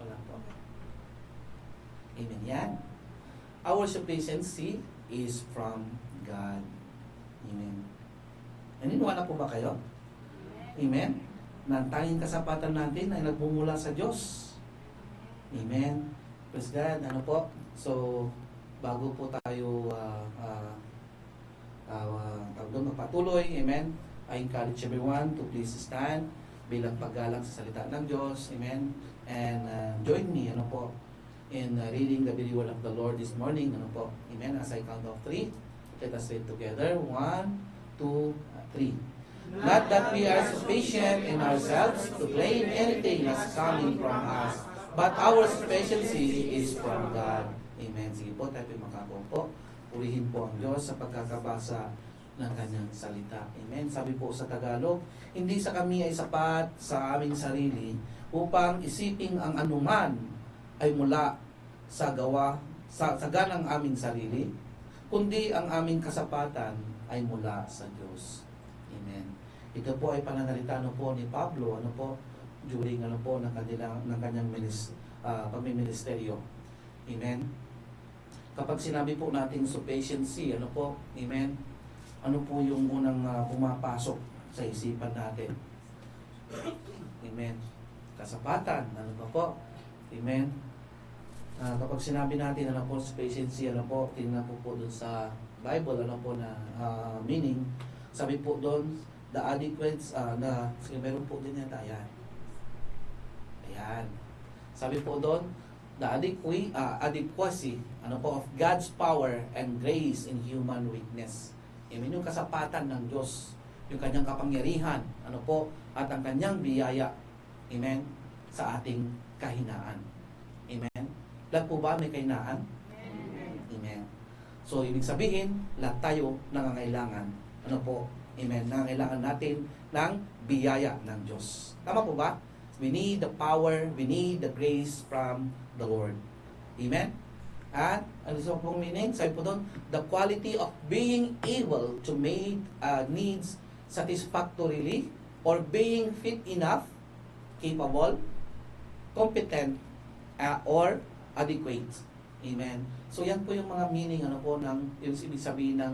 Wala po. Amen. Yan. Our sufficiency is from God. Amen. Naniniwala po ba kayo? Amen. Na ang tanging kasapatan natin ay nagmumula sa Diyos. Amen. Praise God. Ano po? So, bago po tayo magpatuloy, amen, I encourage everyone to please stand bilang paggalang sa salita ng Diyos. Amen. And join me, ano po, in reading the very word of the Lord this morning. Ano po? Amen. As I count of 3, let us read together. 1, 2, 3. Not that we are sufficient in ourselves to claim anything as coming from us, but our sufficiency is from God. Amen. Sige po, tayo po. Purihin po ang Diyos sa pagkakabasa ng kanyang salita. Amen. Sabi po sa Tagalog, hindi sa kami ay sapat sa aming sarili upang isiping ang anuman ay mula sa ganang aming sarili, kundi ang aming kasapatan ay mula sa Diyos. Amen. Ito po ay pananalita po ni Pablo during ng kanyang pagmiministeryo. Amen. Kapag sinabi po nating sufficiency, amen, ano po yung unang pumapasok sa isipan natin? Amen. Kasapatan, po? Amen. Kapag sinabi natin sufficiency, tingnan po dun sa Bible, na meaning, sabi po doon, the adequate, meron po din yata, ayan. Sabi po doon, the adequacy of God's power and grace in human weakness. Amen. Yung kasapatan ng Diyos, yung kanyang kapangyarihan, at ang kanyang biyaya, amen, sa ating kahinaan. Amen. Lahat po ba may kahinaan? Amen. So, ibig sabihin, lahat tayo nangangailangan, amen, nangangailangan natin ng biyaya ng Diyos. Tama po ba? We need the power, we need the grace from the Lord. Amen? At, ano sa pong meaning? Sabi po doon, the quality of being able to make needs satisfactorily or being fit enough, capable, competent, or adequate. Amen? So, yan po yung mga meaning, ng ibig sabihin ng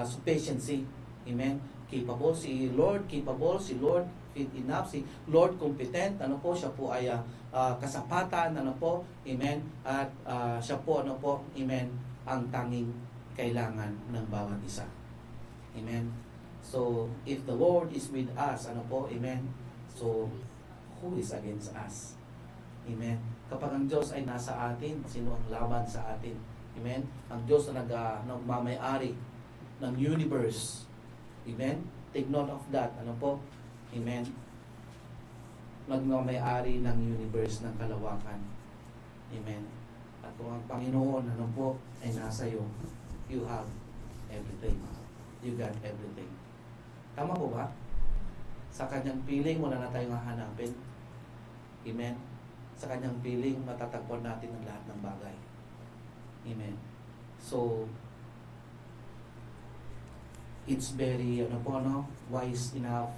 sufficiency. Amen? Capable, si Lord capable, si Lord fit enough, si Lord competent, siya po ay kasapatan, amen, at siya po, amen, ang tanging kailangan ng bawat isa. Amen. So, if the Lord is with us, amen, so, who is against us? Amen. Kapag ang Diyos ay nasa atin, sino ang laban sa atin? Amen. Ang Diyos na nagmamay-ari ng universe. Amen. Take note of that. Amen. Nagmamay-ari ng universe, ng kalawakan. Amen. At kung ang Panginoon, ay nasa iyo, you have everything. You got everything. Tama po ba? Sa kanyang piling, wala na tayong hahanapin. Amen. Sa kanyang piling, matatagpuan natin ang lahat ng bagay. Amen. So, it's very, wise enough,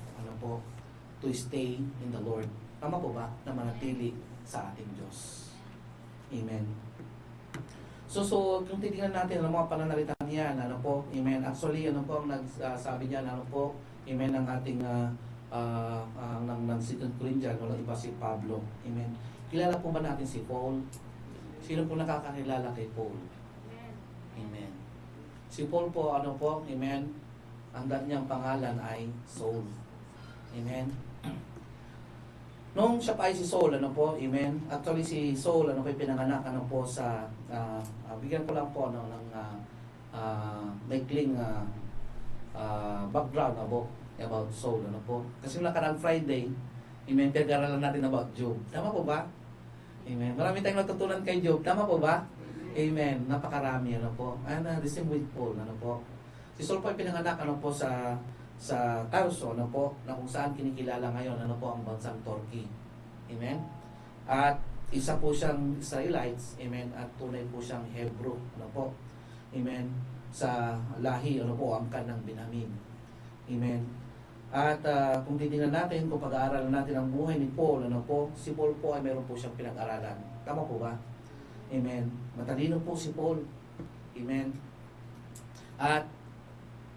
to stay in the Lord. Tama po ba? Na manatili sa ating Diyos. Amen. So kung titingnan natin ang mga pananalita niya, amen. Actually, ang nagsabi niya, amen, ang ating ng 2 Corinthians, walang iba si Pablo. Amen. Kilala po ba natin si Paul? Sino po nakakakilala kay Paul? Amen. Si Paul po, amen, ang niyang pangalan ay Saul. Amen. Nung siya pa ay si Saul, amen. Actually si Saul, pinanganak, sa, bigyan ko lang po, ng maikling background, about Saul, Kasi nakarang Friday, amen, pinag-aralan natin about Job. Tama po ba? Amen. Marami tayong natutunan kay Job. Tama po ba? Amen. Napakarami, And the same with Paul, Si Saul po ay pinanganak, sa Tarso, na kung saan kinikilala ngayon, ang bansang Turkey. Amen? At isa po siyang Israelites, amen, at tunay po siyang Hebrew, amen, sa lahi, angkan ng Benjamin. Amen. At kung titingnan natin, kung pag-aaralan natin ang buhay ni Paul, ano po, si Paul po ay meron po siyang pinag-aralan. Tama po ba? Amen. Matalino po si Paul. Amen. At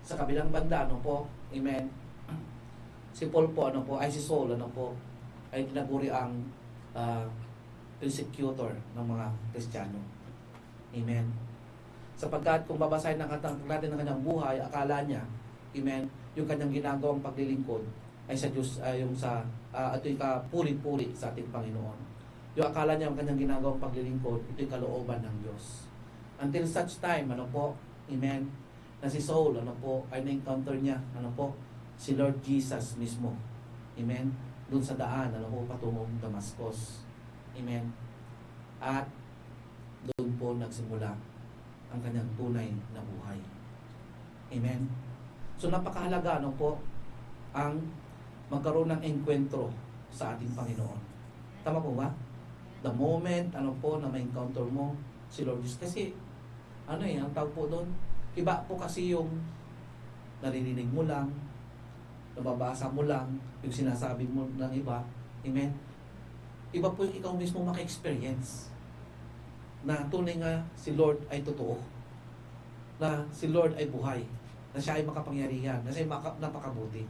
sa kabilang banda, ano po, amen, si Paul po, ano po, ay si Saul, ano po, ay tinaguri ang persecutor ng mga Kristiyano. Amen. Sapagkat kung babasahin natin ng kanyang buhay, akala niya, amen, yung kanyang ginagawang paglilingkod ay sa Diyos, yung sa ito'y kapuri-puri sa ating Panginoon. Yung akala niya ang kanyang ginagawang paglilingkod, ito'y kalooban ng Diyos. Until such time, ano po, amen, na si Saul, ano po, ay na-encounter niya, ano po, si Lord Jesus mismo. Amen. Doon sa daan, ano po, patungong Damascus. Amen. At doon po nagsimula ang kanyang tunay na buhay. Amen. So napakahalaga, ano po, ang magkaroon ng enkwentro sa ating Panginoon. Tama po ba? The moment, ano po, na ma-encounter mo si Lord Jesus. Kasi, ano ang tawag po doon, iba po kasi yung naririnig mo lang, nababasa mo lang, yung sinasabi mo ng iba. Amen? Iba po yung ikaw mismo maka-experience na tunay nga si Lord ay totoo. Na si Lord ay buhay. Na siya ay makapangyarihan. Na siya ay napakabuti.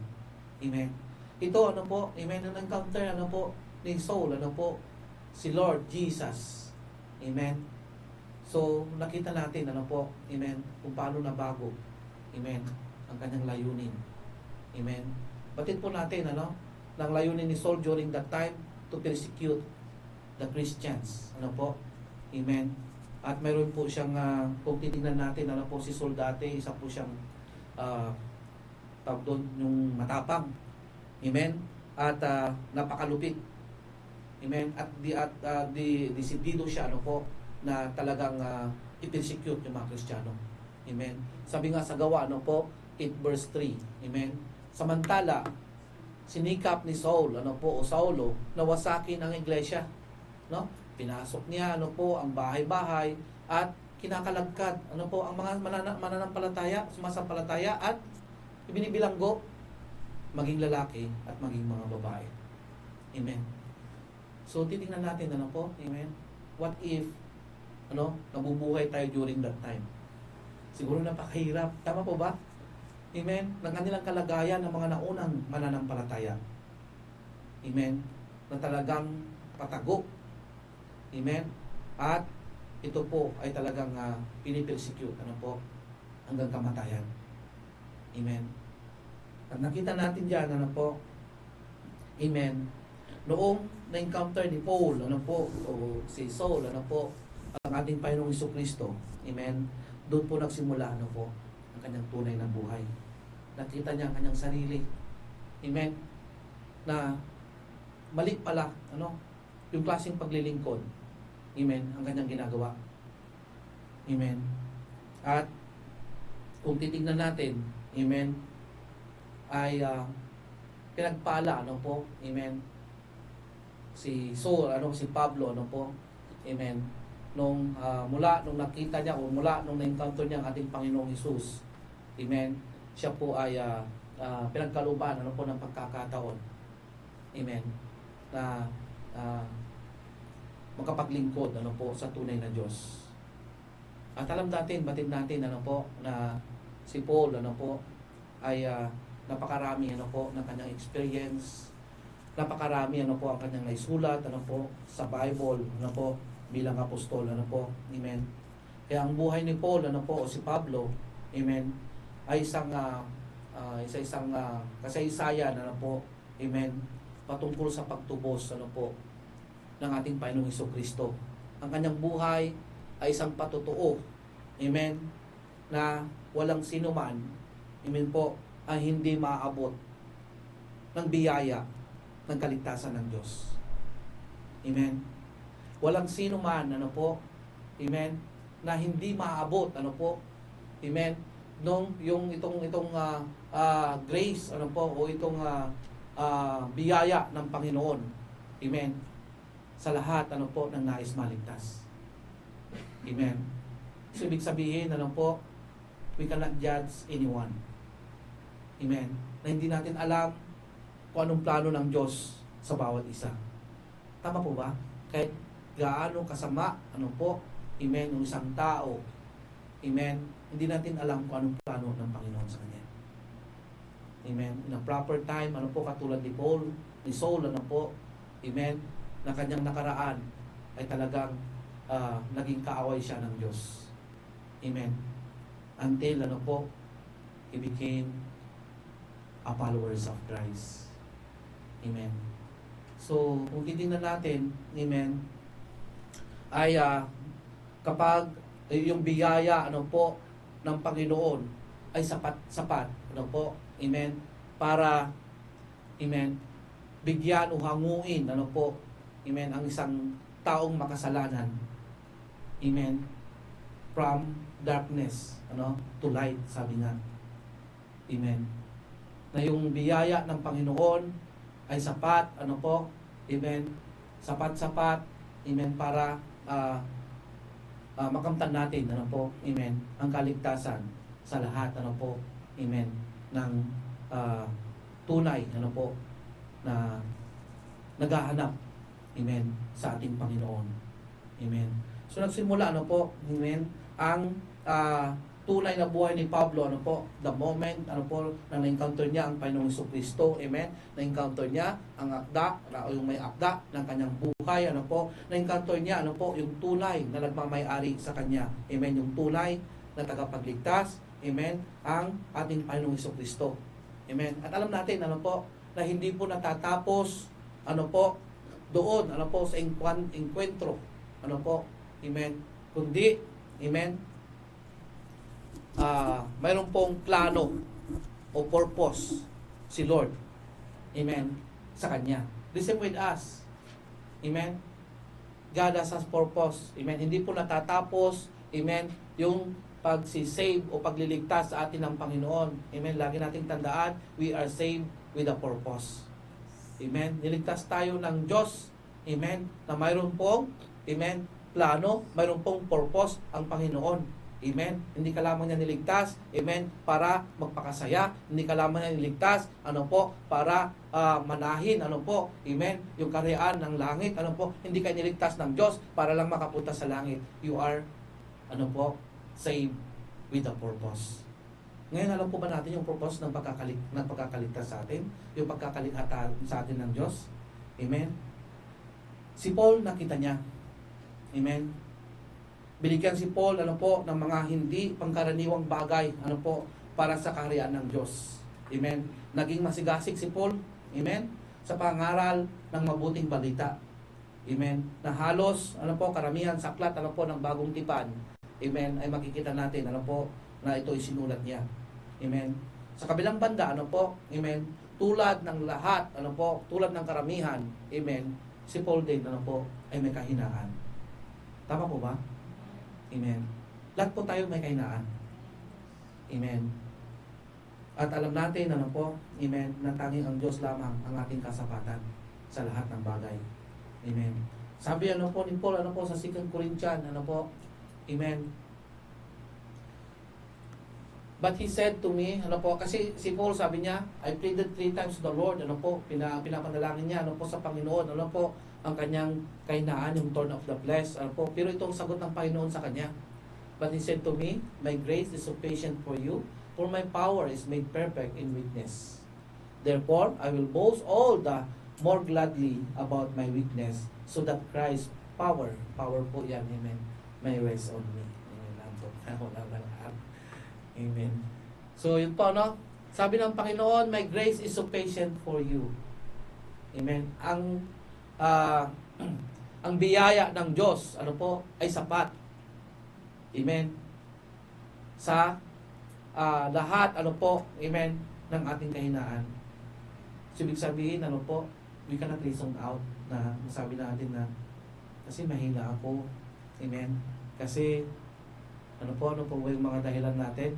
Amen? Ito, ano po, amen, ang encounter, ano po, ni Saul, ano po, si Lord Jesus. Amen? So, nakita natin, ano po, amen, kung paano nabago, amen, ang kanyang layunin. Amen. Batid po natin, ano, ng layunin ni Saul during that time to persecute the Christians. Ano po? Amen. At mayroon po siyang, kung titingnan natin, ano po, si Saul dati, isa po siyang, tawag doon, yung matapang. Amen. At napakalupit. Amen. At disidido siya, ano po, na talagang i-persecute yung mga Kristiyano. Amen. Sabi nga sa Gawa, ano po, 8 verse 3. Amen. Samantala, sinikap ni Saul, ano po, o Saulo, na wasakin ang iglesia. No? Pinasok niya, ano po, ang bahay-bahay at kinakalagkad, ano po, ang mga mananampalataya, sumasampalataya at ibinibilanggo maging lalaki at maging mga babae. Amen. So, titingnan natin, ano po, amen, what if, ano, nabubuhay tayo during that time? Siguro napakahirap. Tama po ba? Amen? Ng kanilang kalagayan ng mga naunang mananampalataya. Amen? Na talagang patago. Amen? At ito po ay talagang pinipersecute. Ano po? Hanggang kamatayan. Amen? At nakita natin dyan, ano po? Amen? Noong na-encounter ni Paul, ano po? O si Saul, ano po? Ang ating Panginoong Jesucristo. Amen? Doon po nagsimula, ano po? Ang kanyang tunay na buhay. Nakita niya ang kanyang sarili. Amen? Na mali pala, ano? Yung klaseng paglilingkod. Amen? Ang kanyang ginagawa. Amen? At kung titignan natin, amen, ay pinagpala, ano po? Amen? Si Saul, ano? Si Pablo, ano po? Amen? Nung nakita niya o mula nung na-encounter niya ang ating Panginoong Hesus. Amen? Siya po ay pinagkaluban, ano po, ng pagkakataon. Amen. Na makapaglingkod, ano po, sa tunay na Diyos. At alam natin, batid natin, ano po, na si Paul, ano po, ay napakarami, ano po, ng kanyang experience. Napakarami, ano po, ang kanyang naisulat, ano po, sa Bible, ano po, bilang apostol, ano po. Amen. Kaya ang buhay ni Paul, ano po, o si Pablo, amen, ay isang kasaysayan, ano po, amen, patungkol sa pagtubos, ano po, ng ating Panginoong Jesucristo. Ang kanyang buhay ay isang patutuo, amen, na walang sinuman, amen po, ang hindi maaabot ng biyaya ng kaligtasan ng Diyos. Amen. Walang sinuman, ano po, amen, na hindi maaabot, ano po, amen, nung itong grace, ano po, o itong biyaya ng Panginoon. Amen. Sa lahat, ano po, ng nais maligtas. Amen. So, ibig sabihin, ano po, we cannot judge anyone. Amen. Na hindi natin alam kung anong plano ng Diyos sa bawat isa. Tama po ba? Kahit gaano kasama, amen, ng isang tao, amen, hindi natin alam kung anong plano ng Panginoon sa kanya. Amen. In a proper time, katulad ni Saul, amen, na kanyang nakaraan ay talagang naging kaaway siya ng Diyos. Amen. Until, he became a followers of Christ. Amen. So, kung titingnan natin, amen, ay kapag yung biyaya, ng Panginoon ay sapat, amen, para, amen, bigyan o hanguin, amen, ang isang taong makasalanan, amen, from darkness, to light, sabi nga. Amen. Na yung biyaya ng Panginoon ay sapat, amen, sapat, amen, para makamtan natin, amen, ang kaligtasan sa lahat, amen, ng tunay, na naghahanap, amen, sa ating Panginoon. Amen. So nagsimula, amen, ang tunay na buhay ni Pablo, the moment, na na-encounter niya ang Panginoong Jesucristo, amen, na-encounter niya ang akda, yung may akda ng kanyang buhay, na-encounter niya, yung tunay na nagmamay-ari sa kanya, amen, yung tunay na tagapagligtas, amen, ang ating Panginoong Jesucristo, amen. At alam natin, na hindi po natatapos, doon, sa enkwentro, amen, kundi, amen, mayroon pong plano o purpose si Lord, amen, sa Kanya. The same with us, amen. God has purpose, amen. Hindi po natatapos, amen, yung pag-save o pagliligtas sa atin ng Panginoon, amen. Lagi nating tandaan, we are saved with a purpose, amen. Niligtas tayo ng Diyos, amen, na mayroon pong, amen, plano, mayroon pong purpose ang Panginoon. Amen. Hindi ka lamang niya niligtas, amen, para magpakasaya. Hindi ka lamang niya niligtas, para manahin, amen, yung karyaan ng langit, hindi ka niligtas ng Diyos para lang makapunta sa langit. You are, saved with a purpose. Ngayon, alam po ba natin yung purpose ng pagkakaligtas sa atin? Yung pagkakalikha sa atin ng Diyos? Amen. Si Paul, nakita niya. Amen. Binigyan si Paul, ng mga hindi pangkaraniwang bagay, para sa kaharian ng Diyos. Amen. Naging masigasig si Paul, amen, sa pangaral ng mabuting balita. Amen. Na halos, karamihan sa aklat, ng bagong tipan, amen, ay makikita natin, na ito ay sinulat niya. Amen. Sa kabilang banda, amen, tulad ng lahat, tulad ng karamihan, amen, si Paul din, ay may kahinaan. Tama po ba? Amen. Lahat po tayo may kahinaan. Amen. At alam natin, amen, na tanging ang Diyos lamang ang ating kasapatan sa lahat ng bagay. Amen. Sabi, ni Paul, sa 2 Corinthians, amen. But he said to me, kasi si Paul sabi niya, I pleaded 3 times to the Lord, pinapanalangin niya, sa Panginoon, ang kanyang kahinaan, yung thorn of the flesh, pero itong sagot ng Panginoon sa kanya. But he said to me, my grace is sufficient for you, for my power is made perfect in weakness. Therefore, I will boast all the more gladly about my weakness, so that Christ's power po yan, amen, may rest on me. Amen. So, yun po, sabi ng Panginoon, my grace is sufficient for you. Amen. Ang biyaya ng Diyos, ay sapat. Amen. Sa lahat, amen, ng ating kahinaan. So, ibig sabihin, we cannot reason out na masabi natin na kasi mahina ako. Amen. Kasi, ano po yung mga dahilan natin?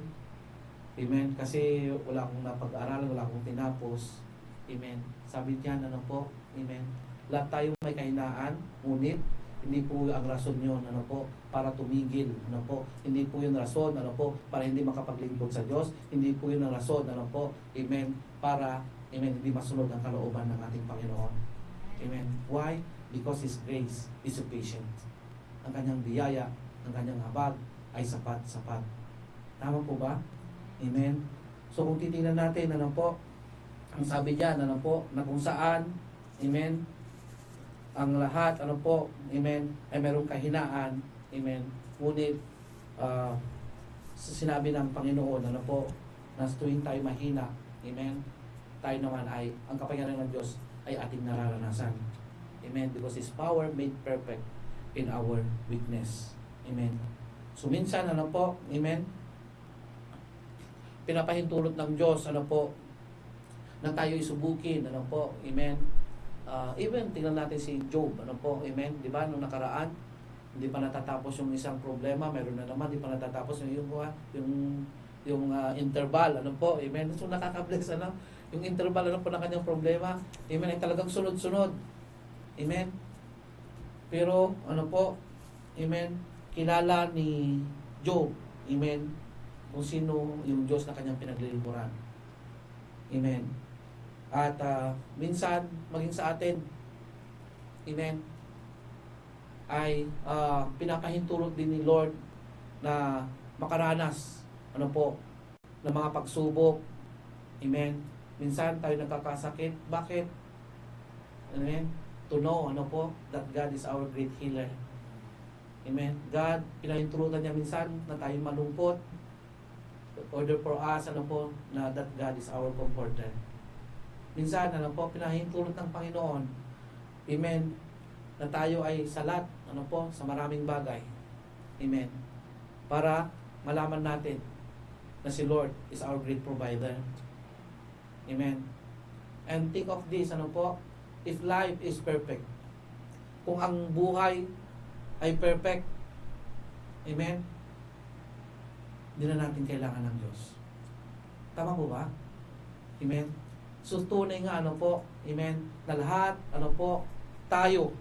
Amen. Kasi wala akong napag-aral, wala akong tinapos. Amen. Sabi niyan, amen. Lahat tayo may kahinaan, ngunit Hindi po ang rason yun, ano po, para tumigil, ano po. Hindi po yun rason, ano po, para hindi makapaglingkod sa Diyos. Hindi po yun ang rason, ano po, amen, para, amen, hindi masunod ang kalooban ng ating Panginoon. Amen. Why? Because His grace is sufficient. Ang kanyang biyaya, ang kanyang habag ay sapat-sapat. Tama po ba? Amen. So kung titingnan natin, ano po, ang sabi diyan, ano po, na kung saan, amen, ang lahat, ano po, amen, ay merong kahinaan, amen, ngunit, sinabi ng Panginoon, ano po, na tuwing tayo mahina, amen, tayo naman ay, ang kapangyarihan ng Diyos ay ating nararanasan. Amen. Because His power made perfect in our weakness. Amen. So minsan, ano po, amen, pinapahintulot ng Diyos, ano po, na tayo isubukin, ano po, amen. Even, tingnan natin si Job, ano po, amen, di ba, nung nakaraan, hindi pa natatapos yung isang problema, meron na naman, hindi pa natatapos yung interval, ano po, amen. So nakaka-bless, ano, yung interval, ano po, ng kanyang problema, amen, ay talagang sunod-sunod, amen. Pero, ano po, amen, kilala ni Job, amen, kung sino yung Diyos na kanyang pinaglilingkuran. Amen. At minsan, maging sa atin, amen, ay pinapahintulot din ni Lord na makaranas, ano po, ng mga pagsubok. Amen. Minsan tayo nagkakasakit. Bakit? Amen. To know, ano po, that God is our great healer. Amen. God, pinahintulutan niya minsan na tayo malungkot. Order for us, ano po, na that God is our comforter. Minsan, ano po, pinahintulot ng Panginoon, amen, na tayo ay salat, ano po, sa maraming bagay. Amen. Para malaman natin na si Lord is our great provider. Amen. And think of this, ano po, if life is perfect, kung ang buhay ay perfect, amen, hindi na natin kailangan ng Diyos. Tama po ba? Amen. So tunay nga, ano po, amen, na lahat, ano po, tayo,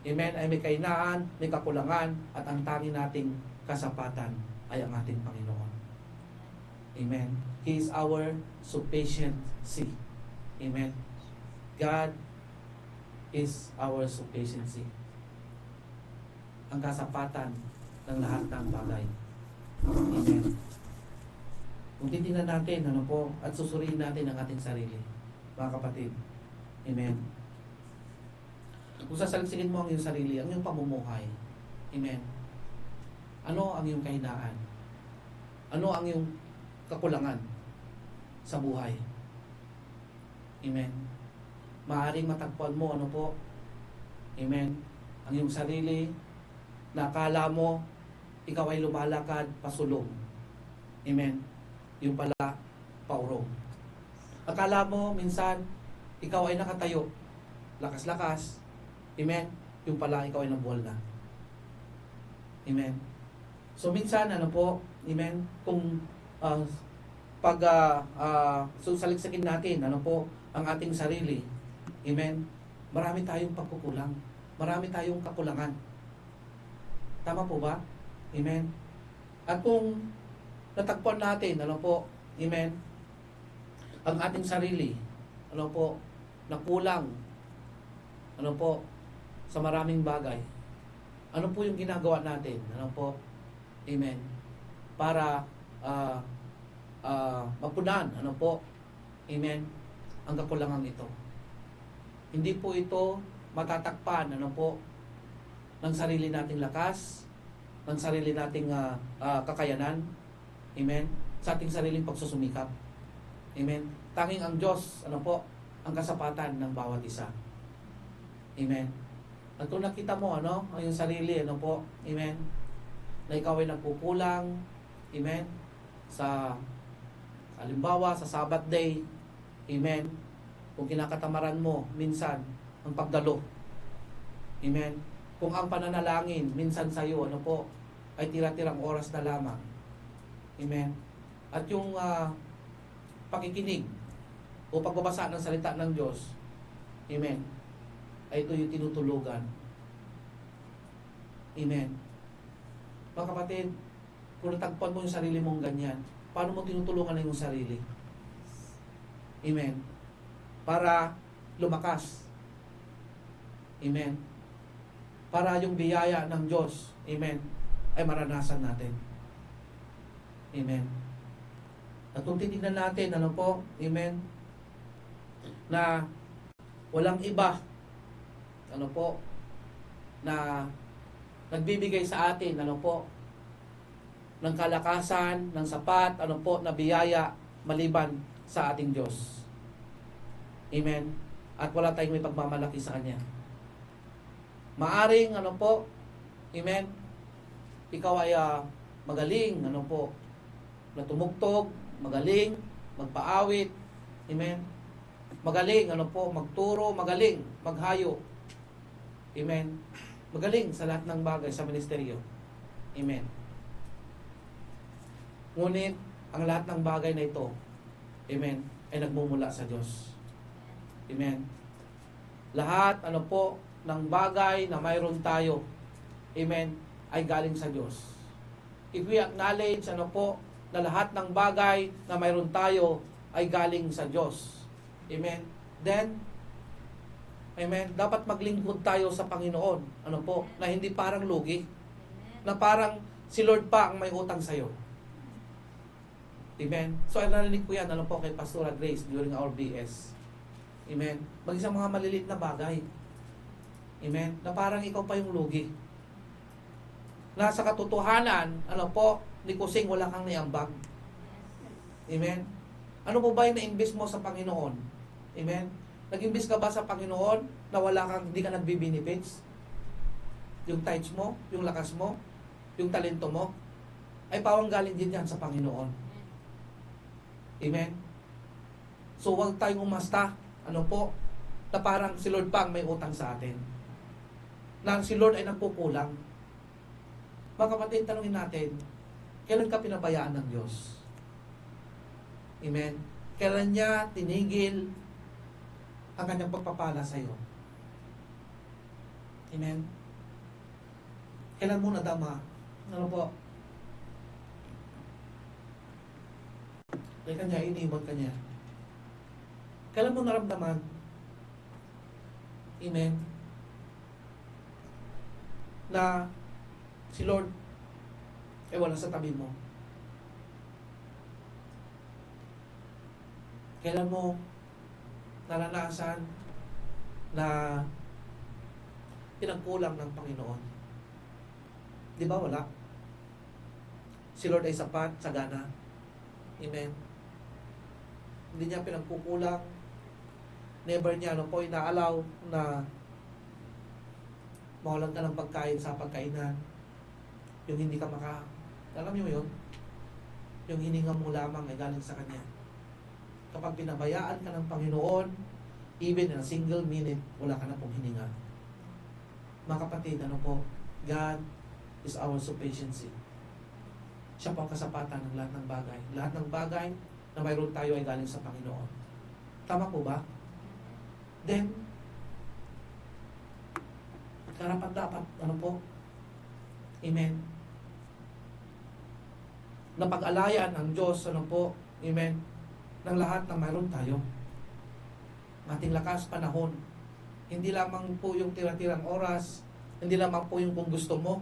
amen, ay may kahinaan, may kakulangan, at ang tanging nating kasapatan ay ang ating Panginoon. Amen. He is our sufficiency. Amen. God is our sufficiency. Ang kasapatan ng lahat ng bagay. Amen. Kung titingnan natin, ano po, at susuriin natin ang ating sarili, mga kapatid. Amen. Kung sasalisikin mo ang iyong sarili, ang iyong pamumuhay. Amen. Ano ang iyong kahinaan? Ano ang iyong kakulangan sa buhay? Amen. Maaaring matagpuan mo, ano po, amen, ang iyong sarili na akala mo ikaw ay lumalakad pasulong. Amen. Yung pala, paurong. Akala mo minsan ikaw ay nakatayo, lakas-lakas. Amen. Yung pala, ikaw ay nabuwal na. Amen. So minsan, ano po, amen, kung saliksikin natin, ano po, ang ating sarili, amen, marami tayong pagkukulang. Marami tayong kakulangan. Tama po ba? Amen. At kung natagpuan natin, ano po, amen, ang ating sarili, ano po, nakulang, ano po, sa maraming bagay, ano po yung ginagawa natin, ano po, amen, para mapunan, ano po, amen, ang kakulangan ito. Hindi po ito matatakpan, ano po, ng sarili nating lakas, ng sarili nating kakayanan, amen, sa ating sariling pagsusumikap. Amen. Tanging ang Diyos, ano po, ang kasapatan ng bawat isa. Amen. At kung nakita mo, ano, ang iyong sarili, ano po, amen, na ikaw ay nagkukulang, amen, sa, halimbawa, sa Sabbath day, amen, kung kinakatamaran mo, minsan, ang pagdalo, amen, kung ang pananalangin, minsan sa iyo, ano po, ay tira-tirang oras na lamang, amen, at yung pakikinig o pagbabasa ng salita ng Diyos, amen, ay ito yung tinutulugan. Amen. Mga kapatid, kung natagpuan mo yung sarili mong ganyan, paano mo tinutulungan na yung sarili? Amen. Para lumakas. Amen. Para yung biyaya ng Diyos, amen, ay maranasan natin. Amen. At kung titignan natin, ano po, amen, na walang iba, ano po, na nagbibigay sa atin, ano po, ng kalakasan, ng sapat, ano po, na biyaya maliban sa ating Diyos. Amen. At wala tayong may pagmamalaki sa Kanya. Maaring, ano po, amen, ikaw ay magaling, ano po, na tumugtog, magaling, magpaawit, amen, magaling, ano po, magturo, magaling, maghayo, amen, magaling sa lahat ng bagay sa ministeryo, amen. Ngunit, ang lahat ng bagay na ito, amen, ay nagmumula sa Diyos, amen. Lahat, ano po, ng bagay na mayroon tayo, amen, ay galing sa Diyos. If we acknowledge, ano po, na lahat ng bagay na mayroon tayo ay galing sa Diyos, amen, then, amen, dapat maglingkod tayo sa Panginoon, ano po, na hindi parang lugi, na parang si Lord pa ang may utang sa'yo. Amen. So, narinig ko yan, ano po, kay Pastora Grace during our BS. Amen. Maging sa mga malilit na bagay. Amen. Na parang ikaw pa yung lugi. Na sa katotohanan, ano po, ni Kusing wala kang niambag. Amen. Ano po ba yung na-invest mo sa Panginoon? Amen. Nag-invest ka ba sa Panginoon na wala kang, hindi ka nagbi-benefits? Yung tithes mo, yung lakas mo, yung talento mo, ay pawang galing din yan sa Panginoon. Amen. So, huwag tayong umasta, ano po, na parang si Lord pa ang may utang sa atin. Na si Lord ay nagkukulang. Mga kapatid, tanungin natin, kailan ka pinabayaan ng Diyos? Amen. Kailan niya tinigil ang kanyang pagpapala sa iyo? Amen. Kailan mo nadama? Ano po? Kaya kanya, iniwan ka niya. Kailan mo naramdaman? Amen. Na si Lord ay wala sa tabi mo. Kailan mo naranasan na pinagkulang ng Panginoon? Di ba wala? Si Lord ay sapat, sagana. Amen. Hindi niya pinagkukulang. Never niya, ano po, inaalaw na mawalan ka ng pagkain sa pagkainan. Yung hindi ka alam niyo yun? Yung hininga mo lamang ay galing sa Kanya. Kapag pinabayaan ka ng Panginoon, even in a single minute, wala ka na pong hininga. Mga kapatid, ano po, God is our sufficiency. Siya po ang kasapatan ng lahat ng bagay. Lahat ng bagay na mayroon tayo ay galing sa Panginoon. Tama po ba? Then, karapat dapat, ano po? Amen. Napag-alayan ang Diyos, ano po? Amen. Ng lahat ng mayroon tayo. Ating lakas, panahon. Hindi lamang po yung tira-tirang oras, hindi lamang po yung kung gusto mo,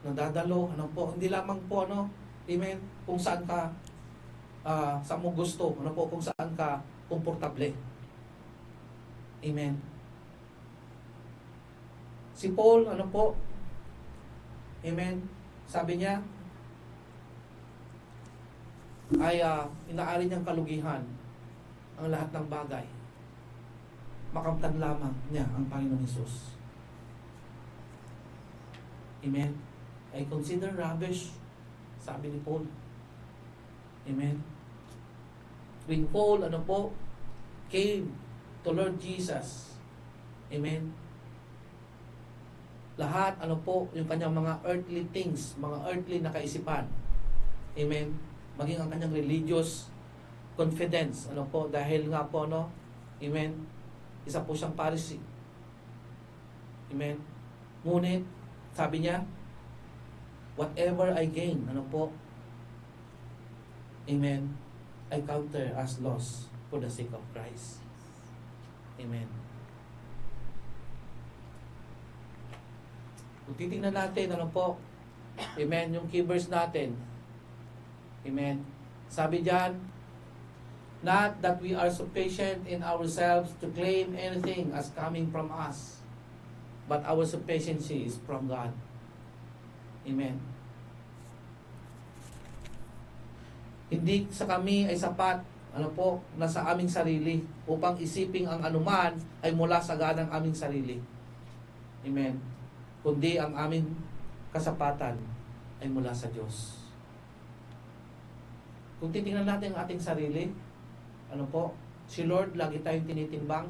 nadadalo, ano po, hindi lamang po, ano, amen, kung saan ka, saan mo gusto, ano po, kung saan ka komportable. Amen. Si Paul, ano po, amen, sabi niya, ay inaari niyang kalugihan ang lahat ng bagay. Makamtan lamang niya ang Panginoong Hesus. Amen. I consider rubbish, sabi ni Paul. Amen. When Paul, ano po, came to Lord Jesus, amen, lahat, ano po, yung kanyang mga earthly things, mga earthly na kaisipan, amen, maging ang kanyang religious confidence, ano po, dahil nga po, ano, amen, isa po siyang Pharisee, amen, ngunit, Sabi niya, whatever I gain, ano po, amen, I counter as loss for the sake of Christ. Amen. Kung titingnan natin, ano po, amen, yung key verse natin, amen, sabi diyan, not that we are sufficient in ourselves to claim anything as coming from us, but our sufficiency is from God. Amen. Hindi sa kami ay sapat, ano po, na sa aming sarili, upang isiping ang anuman ay mula sa ganang aming sarili. Amen. Kundi ang aming kasapatan ay mula sa Diyos. Kung titingnan natin ang ating sarili, ano po, si Lord, lagi tayong tinitimbang.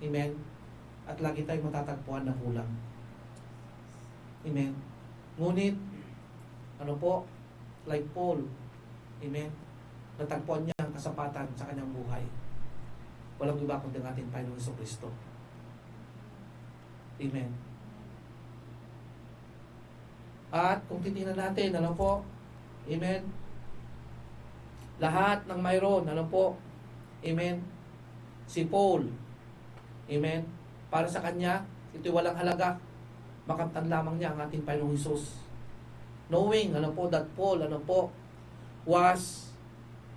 Amen. At lagi tayong matatagpuan na kulang. Amen. Ngunit, ano po, like Paul, amen, natagpuan niya ang kasapatan sa kanyang buhay. Walang iba kundi ang ating Panginoong Jesucristo. Amen. At kung titingnan natin, ano po, amen, lahat ng mayroon, ano po, amen, si Paul, amen, para sa kanya, ito'y walang halaga. Makamtan lamang niya ang ating Panginoong Hesus. Knowing, ano po, that Paul, ano po, was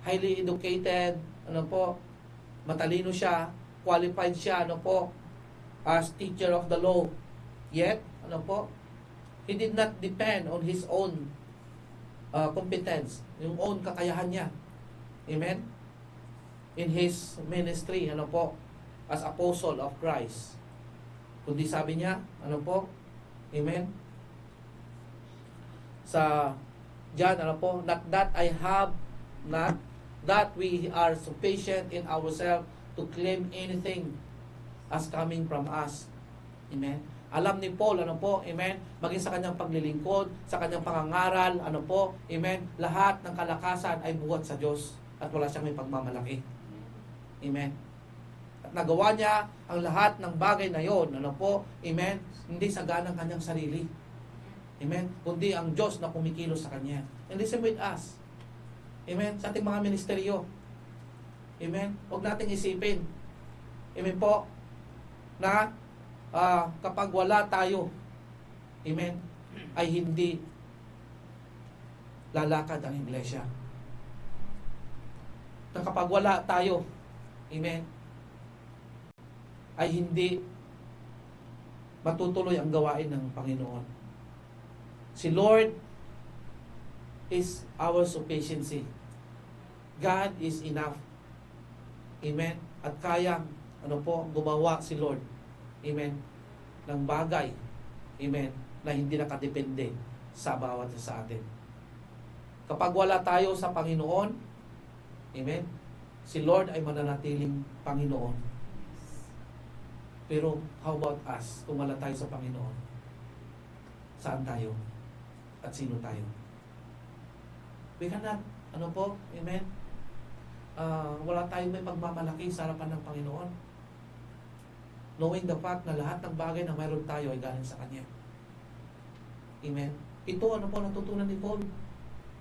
highly educated, ano po, matalino siya, qualified siya, ano po, as teacher of the law. Yet, ano po, he did not depend on his own competence, yung own kakayahan niya. Amen? In his ministry, ano po, as apostle of Christ. Kundi sabi niya, ano po, amen, sa diyan, ano po, not that I have, not that we are sufficient in ourselves to claim anything as coming from us. Amen. Alam ni Paul, ano po, amen, maging sa kanyang paglilingkod, sa kanyang pangangaral, ano po, amen, lahat ng kalakasan ay buhat sa Diyos at wala siyang may pagmamalaki. Amen. At nagawa niya ang lahat ng bagay na yon, ano po, amen, hindi sa ganang kanyang sarili. Amen. Kundi ang Diyos na kumikilos sa kanya. And listen with us. Amen. Sa ating mga ministeryo. Amen. Huwag nating isipin. Amen po. Na kapag wala tayo, amen, ay hindi lalakad ang iglesia. Na kapag wala tayo, amen, ay hindi matutuloy ang gawain ng Panginoon. Si Lord is our sufficiency. God is enough. Amen. At kayang, ano po, gumawa si Lord, amen, ng bagay, amen, na hindi nakadepende sa bawat sa atin. Kapag wala tayo sa Panginoon, amen, si Lord ay mananatiling Panginoon. Pero how about us kung wala tayo sa Panginoon? Saan tayo? At sino tayo? We cannot, ano po, amen, wala tayong may pagmamalaki sa harapan ng Panginoon. Knowing the fact na lahat ng bagay na mayroon tayo ay galing sa Kanya. Amen. Ito, ano po, natutunan ni Paul.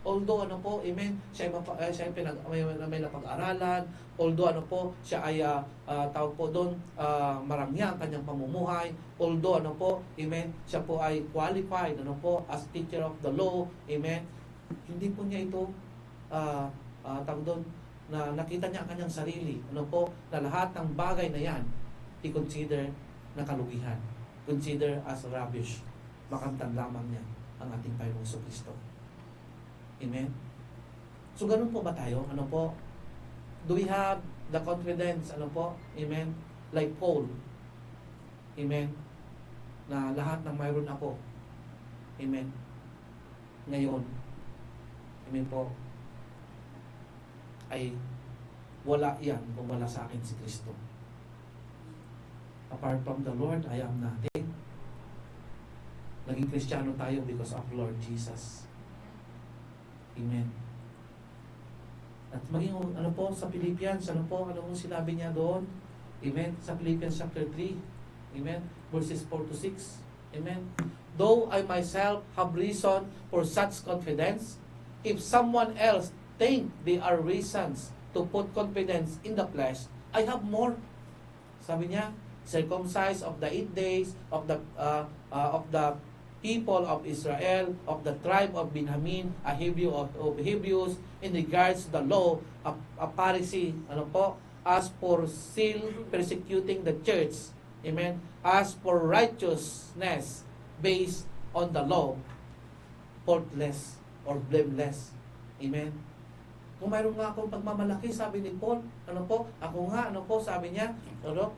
Although, ano po, amen, siya ay may napag-aralan, although, ano po, siya ay, tawag po doon, marangya ang kanyang pamumuhay, although, ano po, amen, siya po ay qualified, ano po, as teacher of the law, amen, hindi po niya ito, tawag doon, na nakita niya ang kanyang sarili, ano po, na lahat ng bagay na yan, i-consider na kalugihan, consider as rubbish, makamtan lamang niya ang ating Panginoong Jesucristo. Amen? So, ganun po ba tayo? Ano po? Do we have the confidence, ano po? Amen? Like Paul. Amen? Na lahat ng mayroon ako. Amen? Ngayon, amen po, ay wala yan kung wala sa akin si Kristo. Apart from the Lord, I am nothing. Naging Kristiyano tayo because of Lord Jesus. Amen. At maging, ano po, sa Philippians, ano po sinabi niya doon? Amen. Sa Philippians chapter 3, amen, verses 4 to 6. Amen. Though I myself have reason for such confidence, if someone else think they are reasons to put confidence in the flesh, I have more. Sabi niya, circumcised of the 8 days of the people of Israel, of the tribe of Benjamin, a Hebrew of Hebrews, in regards to the law, a Pharisee, ano po, as for still persecuting the church, amen, as for righteousness based on the law, faultless or blameless, amen. Kung mayroon nga akong pagmamalaki, sabi ni Paul, ano po, ako nga, ano po, sabi niya, ano,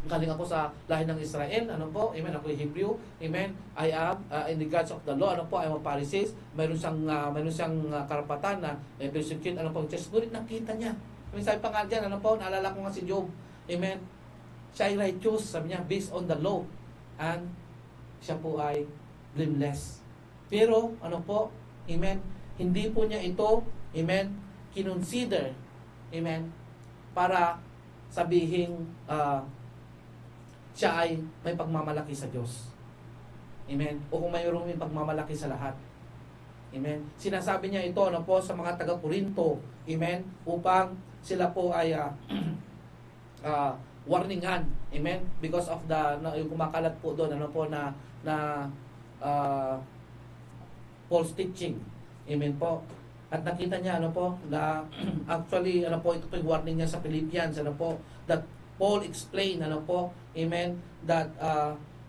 galing ako sa lahi ng Israel, ano po, amen, ako ay Hebrew, amen, I am, in regards of the law, ano po, I am a Pharisee, mayroon siyang karapatan na persecute, ano po, just ngunit nakita niya, amen, sabi pa nga dyan, ano po, naalala ko nga si Job, amen, siya ay righteous, sabi niya, based on the law, and siya po ay blameless. Pero, ano po, amen, hindi po niya ito, amen, kinonsider, amen, para sabihin, siya ay may pagmamalaki sa Diyos. Amen. O kung mayroong may pagmamalaki sa lahat. Amen. Sinasabi niya ito ano po sa mga taga-Korinto. Amen. Upang sila po ay warningan. Amen. Because of the yung kumakalat po doon ano po na false teaching. Amen po. At nakita niya ano po na actually ano po ito po yung warning niya sa Philippians ano po that Paul explained ano po, amen, that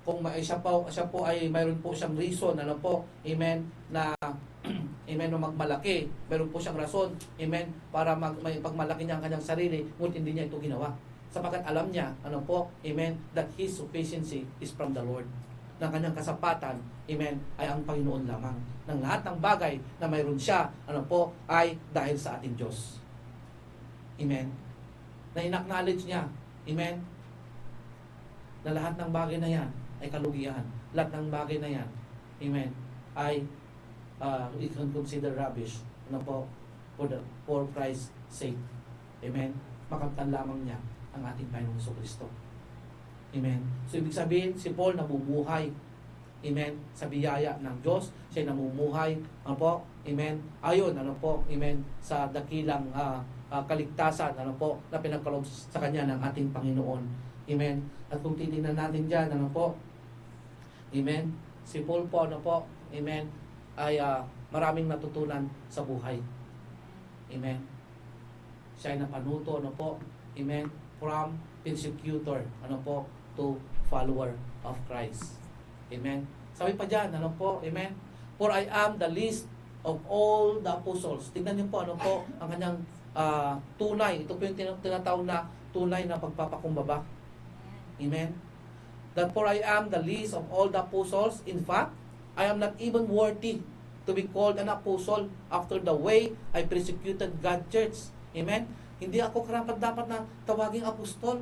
kung siya po ay mayroon po siyang reason ano po, amen, na amen, na magmalaki, mayroon po siyang rason, amen, para may pagmalaki niya ang kanyang sarili, ngunit hindi niya ito ginawa. Sapagkat alam niya, ano po, amen, that his sufficiency is from the Lord. Ng kanyang kasapatan, amen, ay ang Panginoon lamang. Ng lahat ng bagay na mayroon siya, ano po, ay dahil sa ating Diyos. Amen. Na in-acknowledge niya, amen, na lahat ng bagay na yan ay kalugian. Lahat ng bagay na yan, amen, ay we can consider rubbish, ano po, for Christ's sake. Amen. Makamtan lamang niya ang ating Panginoong Jesucristo. Amen. So, ibig sabihin, si Paul namumuhay, amen, sa biyaya ng Diyos. Siya namumuhay, ano po, amen, ayon, ano po, amen, sa dakilang kaligtasan, ano po, na pinagkaloob sa kanya ng ating Panginoon. Amen. At kung titingnan natin dyan, ano po, amen, si Paul po, ano po, amen, ay maraming natutunan sa buhay. Amen. Siya ay napanuto, ano po, amen, from persecutor, ano po, to follower of Christ. Amen. Sabi pa dyan, ano po, amen, for I am the least of all the apostles. Tignan niyo po, ano po, ang kanyang tunay. Ito po yung tinatawag na tunay na pagpapakumbaba. Amen. That for I am the least of all the apostles. In fact, I am not even worthy to be called an apostle after the way I persecuted God's church. Amen. Hindi ako karapat-dapat na tawaging apostol.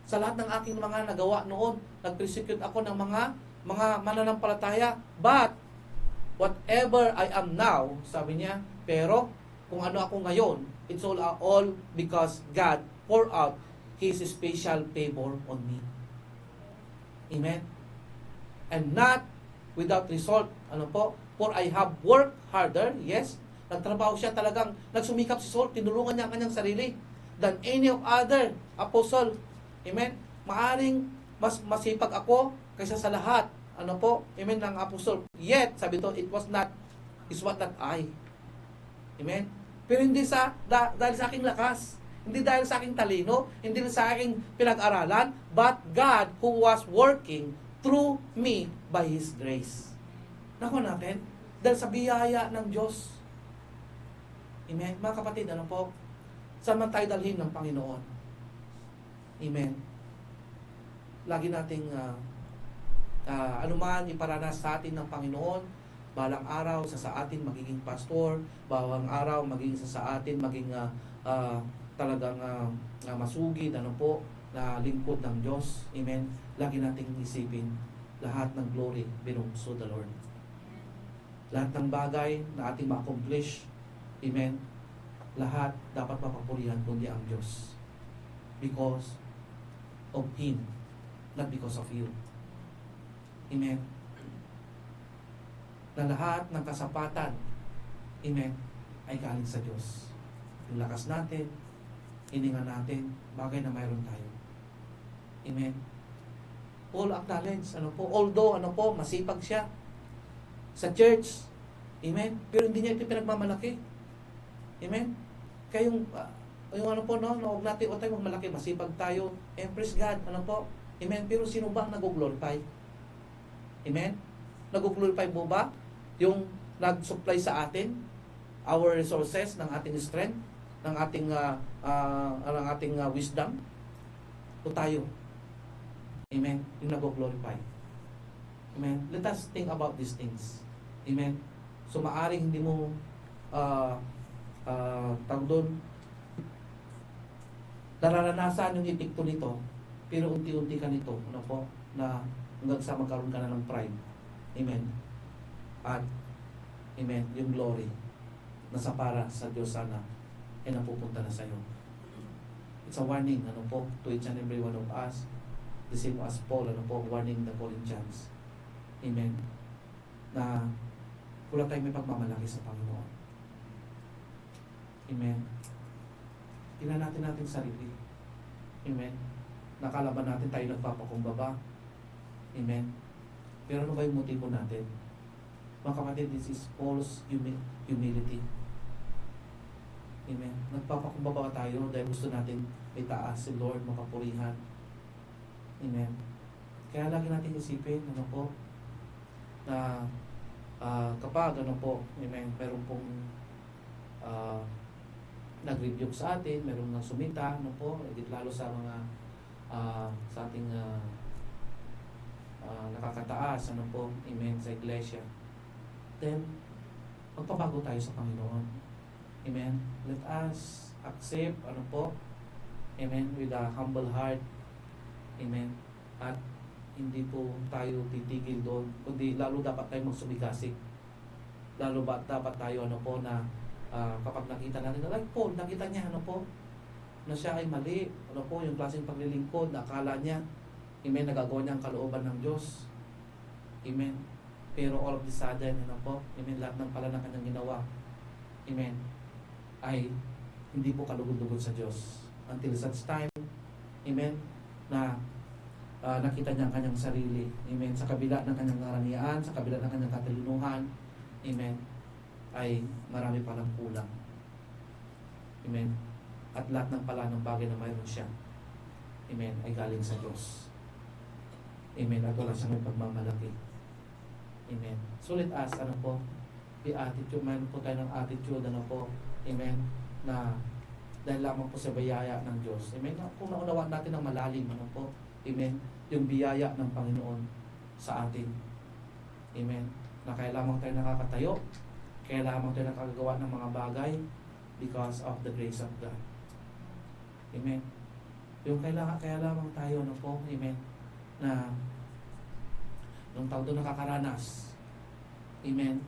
Sa lahat ng aking mga nagawa noon, nag-persecute ako ng mga mananampalataya. But, whatever I am now, sabi niya, pero kung ano ako ngayon, it's all because God poured out His special favor on me. Amen. And not without result. Ano po? For I have worked harder, yes. Nagtrabaho siya talagang, nagsumikap si Saul, tinulungan niya ang kanyang sarili than any of other apostle. Amen. Maaring mas masipag ako kaysa sa lahat. Ano po? Amen, ng apostol. Yet, sabi to, it was not I. Amen. Pero hindi dahil sa aking lakas, hindi dahil sa aking talino, hindi sa aking pinag-aralan, but God who was working through me by His grace. Naku natin, dahil sa biyaya ng Diyos. Amen. Mga kapatid, ano po? Saan man tayo dalhin ng Panginoon? Amen. Lagi nating anuman iparanas sa atin ng Panginoon, balang araw sa atin magiging pastor, bawang araw magiging sa atin maging talagang masugid, ano po, na lingkod ng Diyos. Amen. Lagi nating isipin, lahat ng glory belongs to the Lord. Lahat ng bagay na ating ma-accomplish, amen, lahat dapat mapapurihan kundi ang Diyos. Because of Him, not because of you. Amen. Na lahat ng kasapatan, amen, ay galing sa Diyos. Yung lakas natin, hininga natin, bagay na mayroon tayo. Amen. Paul acknowledge, although, masipag siya sa church, amen, pero hindi niya ito pinagmamalaki. Amen. Kaya yung huwag natin o tayo magmalaki, masipag tayo, praise God, amen, pero sino ba ang nag-glorify? Amen. Nag-glorify mo ba yung nag-supply sa atin, our resources, ng ating strength, ng ating wisdom, o tayo? Amen. Yung nag-glorify. Amen. Let us think about these things. Amen. So maaring hindi mo tawag doon, nararanasan yung epekto nito, pero unti-unti ka nito, na hanggang sa magkaroon ka na ng pride. Amen. At amen, yung glory nasa para sa Diyos sana ay napupunta na sa iyo. It's a warning, to each and every one of us. The same as Paul, warning the Corinthians. Amen. Na wala tayong may pagmamalaki sa Panginoon. Amen. Tingnan natin sarili. Amen. Nakalaban natin tayo nagpapakumbaba. Amen. Pero ano ba yung motibo natin? Mga kapatid, this is false humility. Amen. Nagpapakumbaba tayo dahil gusto natin itaas si Lord, makapurihan. Amen. Kaya lagi natin isipin, na kapag, amen, meron pong nag-rebuke sa atin, merong nang sumita, lalo sa mga sa ating nakakataas, amen, sa iglesia. Then, magpabago tayo sa Panginoon. Amen. Let us accept, amen, with a humble heart. Amen. At hindi po tayo titigil doon, kundi lalo dapat tayo magsumigasig. Lalo dapat tayo, na kapag nakita natin, like Paul, nakita niya, na siya ay mali, yung klaseng paglilingkod, na akala niya, amen, nagagawa niya ang kalooban ng Diyos. Amen. Pero all of the sudden, amen, lahat ng pala ng kanyang ginawa, amen, ay hindi po kalugod-lugod sa Diyos. Until such time, amen, na nakita niya ang kanyang sarili, amen, sa kabila ng kanyang karanian, sa kabila ng kanyang katalinuhan, amen, ay marami palang kulang. Amen. At lahat ng pala ng bagay na mayroon siya, amen, ay galing sa Diyos. Amen. At wala siyang may pagmamalaki. Amen. So let us, the attitude, mayroon po tayo ng attitude, amen, na dahil lamang po sa biyaya ng Diyos. Amen. Kung naunawaan natin ng malalim, amen, yung biyaya ng Panginoon sa atin. Amen. Na kaya lamang tayo nakakatayo, kaya lamang tayo nakagagawa ng mga bagay because of the grace of God. Amen. Yung kaya lamang tayo, amen, na nung tao doon nakakaranas, amen,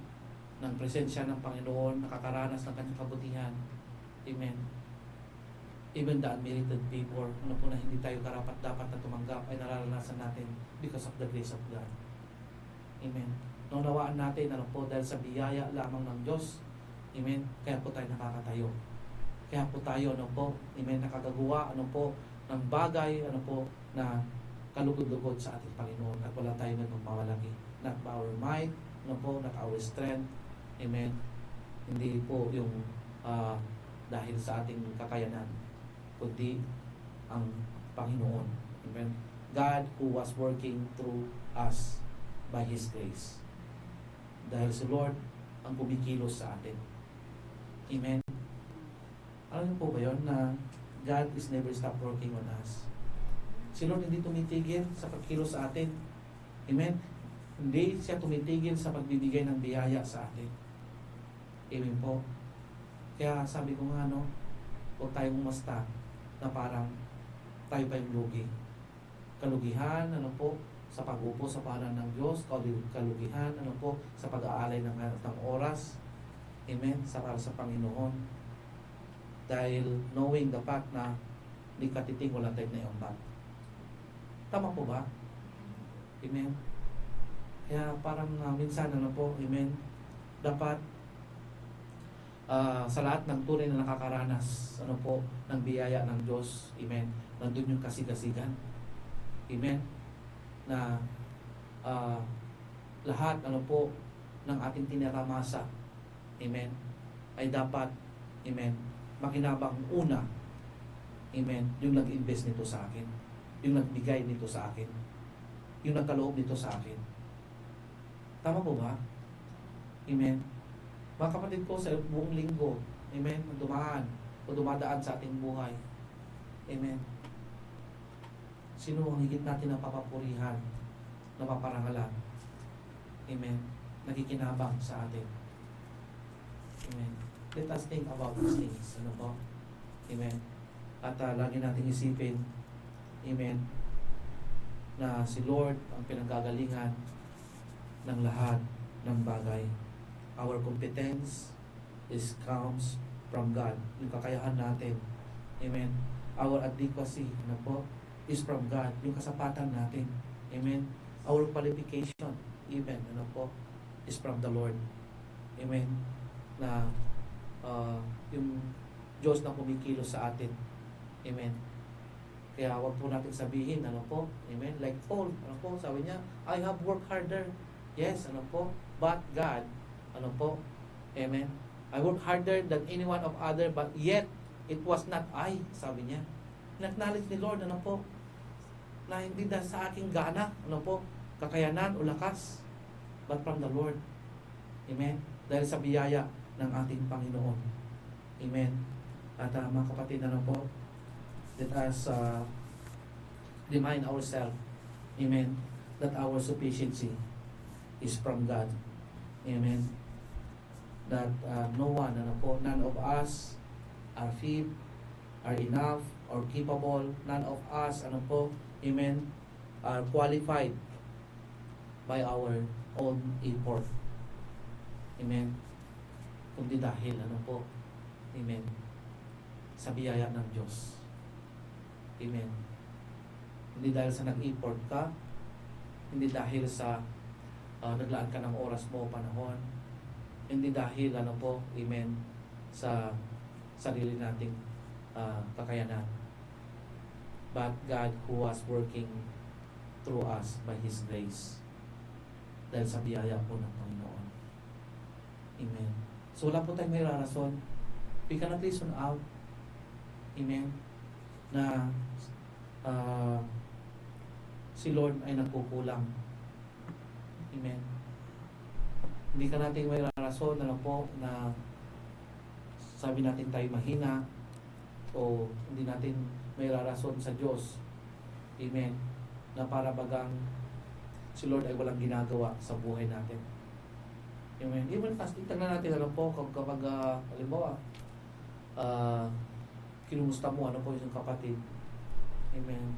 ng presensya ng Panginoon, nakakaranas ng kanyang kabutihan. Amen. Even the unmerited favor, na hindi tayo karapat-dapat na tumanggap, ay nararanasan natin because of the grace of God. Amen. Naunawaan natin, dahil sa biyaya lamang ng Diyos, amen, kaya po tayo nakakatayo. Kaya po tayo, amen, nakagagawa, ng bagay, na kalugod-lugod sa ating Panginoon, at wala tayong magmamalaki. Not by our might, not our strength, amen, hindi po yung dahil sa ating kakayanan, kundi ang Panginoon. Amen. God who was working through us by His grace. Dahil si Lord ang kumikilos sa atin. Amen. Alam niyo po ba yun na God is never stop working on us? Si Lord hindi tumitigil sa pagkilos sa atin. Amen. Hindi siya tumitigil sa pagbibigay ng biyaya sa atin. Amen po. Kaya sabi ko nga, huwag tayong umasta na parang tayo pa yung lugi. Kalugihan, sa pag-upo sa pangalan ng Diyos, kalugihan, sa pag-aalay ng oras, amen, para sa Panginoon. Dahil knowing the fact na hindi katiting wala tayong naiambag. Tama po ba? Amen. Kaya parang minsan, ano po, amen, dapat sa lahat ng tunay na nakakaranas, ano po, ng biyaya ng Diyos, amen, nandun yung kasigasigan, amen, na ah, lahat, ano po, ng ating tinatamasa, amen, ay dapat, amen, makinabang una, amen, yung nag-invest nito sa akin, yung nagbigay nito sa akin, yung nagkaloob nito sa akin. Tama po ba? Amen. Mga kapatid ko, sa buong linggo, amen, dumaan o dumadaan sa ating buhay, amen, sino ang higit natin na papapurihan, na paparangalan, amen, nakikinabang sa atin, amen. Let us think about these things, ano po, amen. At lagi nating isipin, amen, na si Lord ang pinanggagalingan ng lahat ng bagay. Our competence comes from God. Yung kakayahan natin, amen. Our adequacy, ano po, is from God. Yung kasapatan natin, amen. Our qualification, even, ano po, is from the Lord, amen. Na yung Diyos na kumikilos sa atin, amen. Kaya wag po natin sabihin, ano po, amen, like Paul, ano po, sabi niya, I have worked harder, yes, ano po, but God, ano po, amen, I worked harder than any one of other, but yet, it was not I, sabi niya. In-acknowledge ni Lord, ano po, na hindi dahil sa aking gana, ano po, kakayanan o lakas, but from the Lord, amen, dahil sa biyaya ng ating Panginoon, amen. At mga kapatid, ano po, let us remind ourselves, amen, that our sufficiency is from God, amen. That no one, ano po, none of us are fit, are enough, or capable. None of us, ano po, amen, are qualified by our own effort, amen. Kundi dahil, ano po, amen, sa biyaya ng Diyos, amen. Hindi dahil sa nag-effort ka, hindi dahil sa naglaan ka ng oras mo o panahon, hindi dahil, ano po, amen, sa sarili nating kakayanan, but God who was working through us by His grace, dahil sa biyaya po ng Panginoon, amen. So wala po tayong may rason, we cannot reason out, amen, na si Lord ay nagkukulang, amen. Hindi ka natin may rason, ano po, na sabi natin tayo mahina, o hindi natin may rason sa Diyos, amen, na para bagang si Lord ay walang ginagawa sa buhay natin, amen. Even fast, tignan natin, ano po, kapag halimbawa kinumusta mo, ano po, yung kapatid, amen,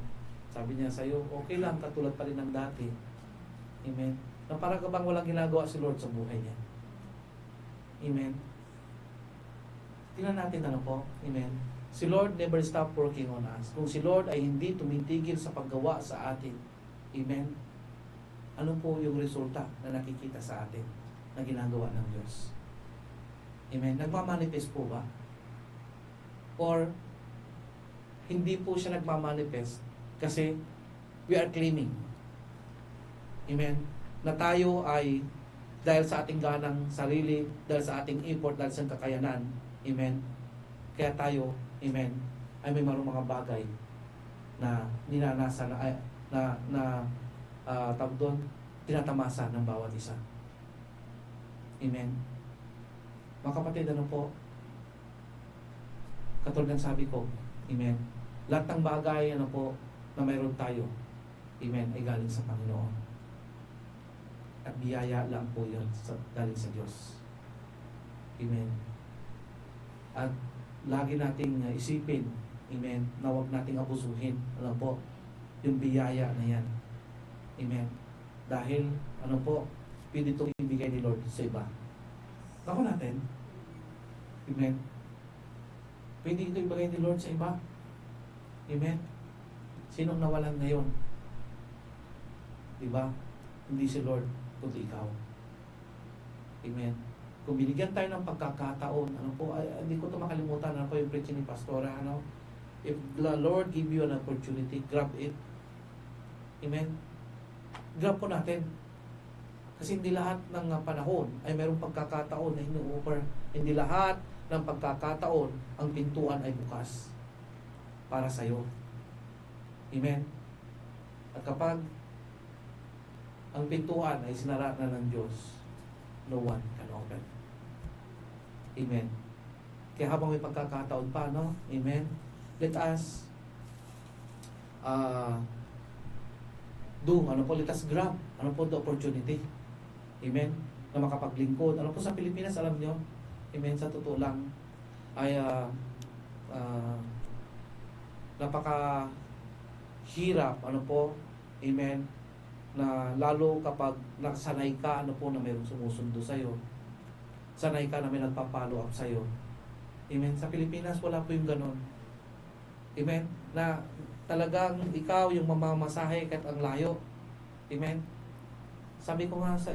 sabi niya sa'yo, okay lang, katulad pa rin ng dati, amen, na para ka bang walang ginagawa si Lord sa buhay niya, amen. Tingnan natin, ano po, amen, si Lord never stop working on us. Kung si Lord ay hindi tumitigil sa paggawa sa atin, amen, ano po yung resulta na nakikita sa atin na ginagawa ng Diyos, amen. Nagmamanifest po ba? Or hindi po siya nagmamanifest kasi we are claiming, amen, na tayo ay dahil sa ating ganang sarili, dahil sa ating effort, dahil sa kakayanan, amen, kaya tayo, amen, ay may marong mga bagay na ninanasa na tawag doon, tinatamasa ng bawat isa, amen. Mga kapatid, ano po, katulad ng sabi ko, amen, lahat ng bagay, ano po, na mayroon tayo, amen, ay galing sa Panginoon. At biyaya lang po yun galing sa Diyos, amen. At lagi nating isipin, amen, na huwag nating abusuhin, ano po, yung biyaya na yan, amen. Dahil, ano po, pwede itong ibigay ni Lord sa iba. Ako natin, amen, pwede ito ibigay ni Lord sa iba, amen. Sinong nawalan ngayon? Diba? Hindi si Lord, kundi ikaw. Amen. Kung binigyan tayo ng pagkakataon, ano po, hindi ko ito makalimutan, ano po yung preaching ni Pastora, ano, if the Lord give you an opportunity, grab it. Amen. Grab po natin. Kasi hindi lahat ng panahon ay mayroong pagkakataon na inu-offer. Hindi lahat ng pagkakataon ang pintuan ay bukas para sa iyo. Amen. At kapag ang pintuan ay sinara na ng Diyos, no one can open. Amen. Kaya habang may pagkakataon pa, no? Amen. Let us let us grab, the opportunity. Amen. Na makapaglingkod. Ano po sa Pilipinas, alam nyo? Amen. Sa totoo lang, ay napaka-hirap, amen, na lalo kapag nakasanay ka, na mayroong sumusundo sa'yo. Sanay ka na may nagpa-follow up sa'yo. Amen. Sa Pilipinas, wala po yung ganon. Amen. Na talagang ikaw yung mamamasahe kahit ang layo. Amen. Sabi ko nga sa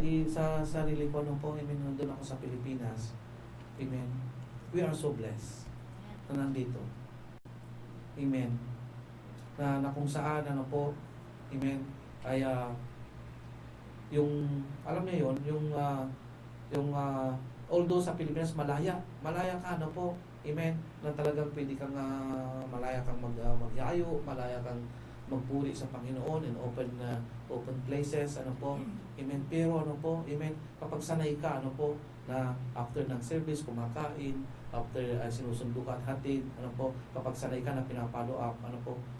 sarili ko, amen, nandun ako sa Pilipinas. Amen. We are so blessed na nandito. Amen. Na kung saan, amen, ay yung, alam niyo yun, although sa Pilipinas malaya ka, amen, na talagang pwede kang malaya kang magyayo, malaya kang magpuri sa Panginoon in open places, amen. Pero amen, kapag sanay ka, na after ng service kumakain, after sinusundo ka at hatid, kapag sanay ka na pinapalo up,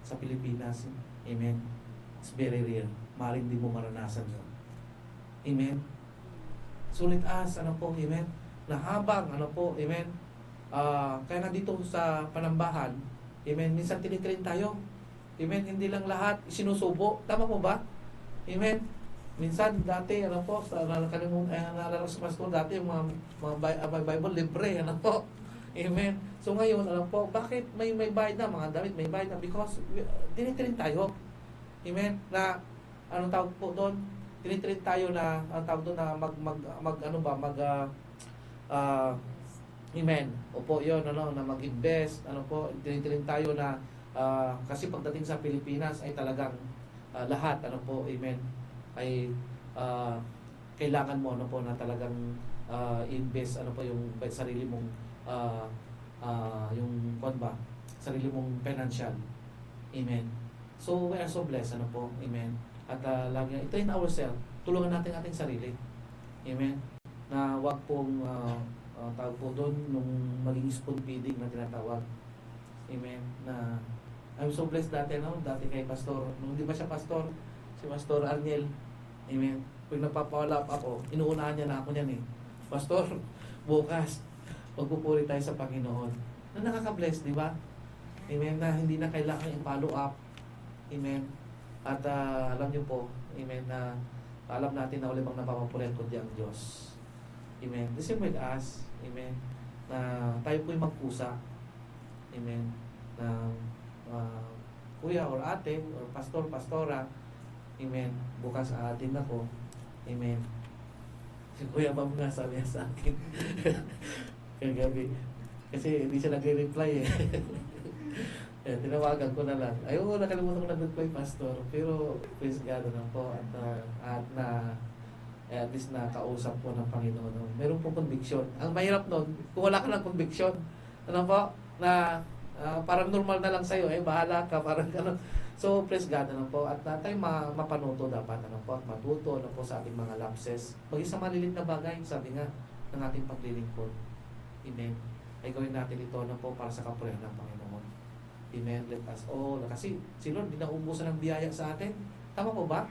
sa Pilipinas, amen, it's very rare, maaaring di mo maranasan yun. Amen. So let us, amen, na habang, amen, kaya nga dito sa Panambahan, amen, minsan tinitrain tayo. Amen, hindi lang lahat sinusubo. Tama po ba? Amen. Minsan dati, naalala ko sa pastor dati yung mga Bible libre, Amen. So ngayon, bakit may bayad na, mga damit may bayad na? Because tinitrain tayo. Amen. Na, anong tawag po doon? Tinitrain tayo na, anong tawag doon na amen. Opo, yun, na mag-invest, tinitrain tayo na, kasi pagdating sa Pilipinas ay talagang lahat, amen, ay kailangan mo, na talagang invest, yung sarili mong, yung, sarili mong financial. Amen. So, we are so blessed, amen. At lagi, i-train ourselves, tulungan natin ating sarili. Amen. Na wag pong, tawag po doon, nung maging spoon feeding na tinatawag. Amen. Na I'm so blessed dati kay Pastor. Nung di ba siya Pastor? Si Pastor Arniel. Amen. Pag nagpapawala ako, inuunahan niya na ako niyan eh. Pastor, bukas, magpupuri tayo sa Panginoon. Na nakaka-bless, di ba? Amen. Na hindi na kailangan i-follow up. Amen. At alam niyo po, amen, na alam natin na ulit bang napapapulit kundi ang Diyos. Amen. The same with us. Amen. Na tayo po'y magkusa. Amen. Na kuya or ate or pastor, pastora, amen, bukas aatin ako, amen. Si Kuya Bob nga sabi sa akin kagabi, kasi hindi siya nagre-reply eh. Tinawagan ko na lang, ayun, nakalimutan ko nag-reply, pastor, pero praise God na po, at at least nakausap po ng Panginoon. Meron po conviction. Ang mahirap nun, kung wala ka ng conviction, na parang normal na lang sa'yo, bahala ka, parang gano'n. So, praise God, po. At tayo mapanuto dapat, at matuto, sa ating mga lapses. Maging sa malilit na bagay, sabi nga, ng ating paglilingkod. Amen. Ay gawin natin ito, para sa kapurihan ng Panginoon. Amen. Let us all, kasi si Lord, di naubusan ng biyaya sa atin. Tama po ba?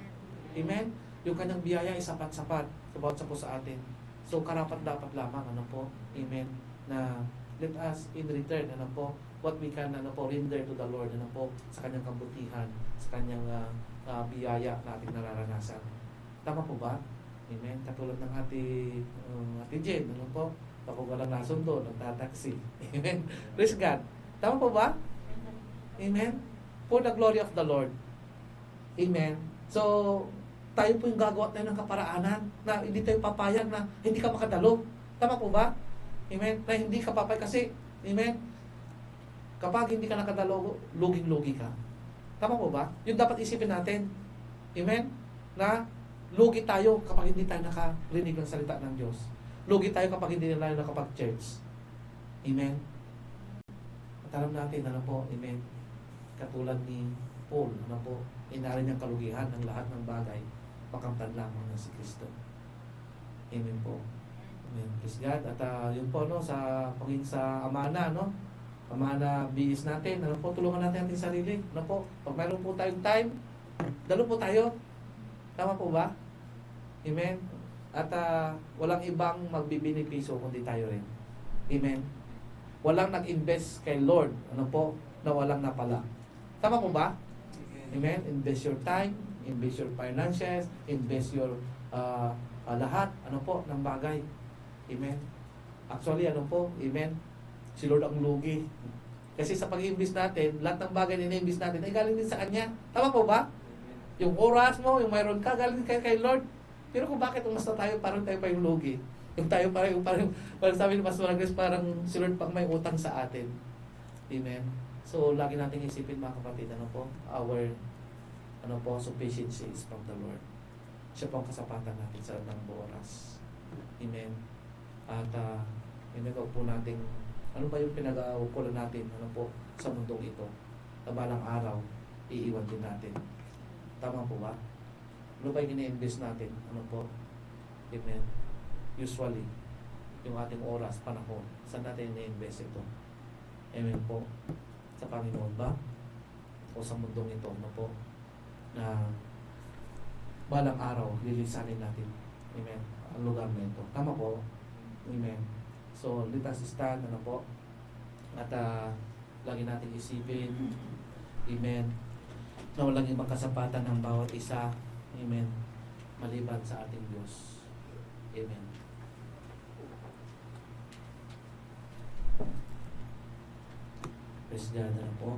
Amen. Yung kanyang biyaya ay sapat-sapat, sapat sa atin. So, karapat-dapat lamang, Amen. Na let us in return, what we can render to the Lord, sa kanyang kabutihan, sa kanyang biyaya na ating nararanasan. Tama po ba? Amen. Katulad ng Ate Jen, kapag walang nasundo, nagtataksi. Amen. Praise God. Tama po ba? Amen. For the glory of the Lord. Amen. So, tayo po yung gagawa tayo ng kaparaanan na hindi tayo papayag na hindi ka makadalo. Tama po ba? Amen? Na hindi ka papayag kasi, amen? Kapag hindi ka nakadalo, luging-lugi ka. Tama po ba? Yung dapat isipin natin. Amen? Na lugi tayo kapag hindi tayo nakarinig ng salita ng Diyos. Lugi tayo kapag hindi tayo nakapag-church. Amen? At alam natin, ano po, amen? Katulad ni Paul, ano po, inarin niyang kalugihan ng lahat ng bagay, makamtan lamang ng si Kristo. Amen po. Amen. Praise God. At yun po, no, sa paging sa amana, no? Amana bihis natin, ano po, tulungan natin ating sarili. Ano po, pag mayroon po tayong time, dalo po tayo. Tama po ba? Amen. At walang ibang magbibinipiso kundi tayo rin. Amen. Walang nag-invest kay Lord, ano po, na walang napala. Tama po ba? Amen. Invest your time, invest your finances, invest your lahat, ano po, ng bagay. Amen. Actually, ano po, amen, si Lord ang lugi. Kasi sa pag-invest natin, lahat ng bagay na in-invest natin ay galing din sa Kanya. Tama po ba? Yung oras mo, yung mayroon ka, galing kay Lord. Pero kung bakit umasta tayo, parang tayo pa yung lugi. Yung tayo parang sabi ni Pastor Agnes, parang si Lord pang may utang sa atin. Amen. So, lagi natin isipin mga kapatid, ano po, our sufficiency is from the Lord. Siya po ang kasapatan natin sa ng oras. Amen. At inagaw po natin, ano ba yung pinag-aukulan natin, ano po, sa mundong ito. Na balang araw, iiwan din natin. Tama po ba? Ano ba yung ina-invest natin? Ano po? Amen. Usually, yung ating oras, panahon, saan natin ina-invest ito? Amen po. Sa Panginoon ba? O sa mundong ito, ano po? Na balang araw, lilisanin natin. Amen. Ang lugar na ito. Tama po. Amen. So, let us stand, ano po? At lagi natin isipin, amen, na walang ibang kasapatan ng bawat isa, amen, maliban sa ating Diyos. Amen. Praise God, ano po?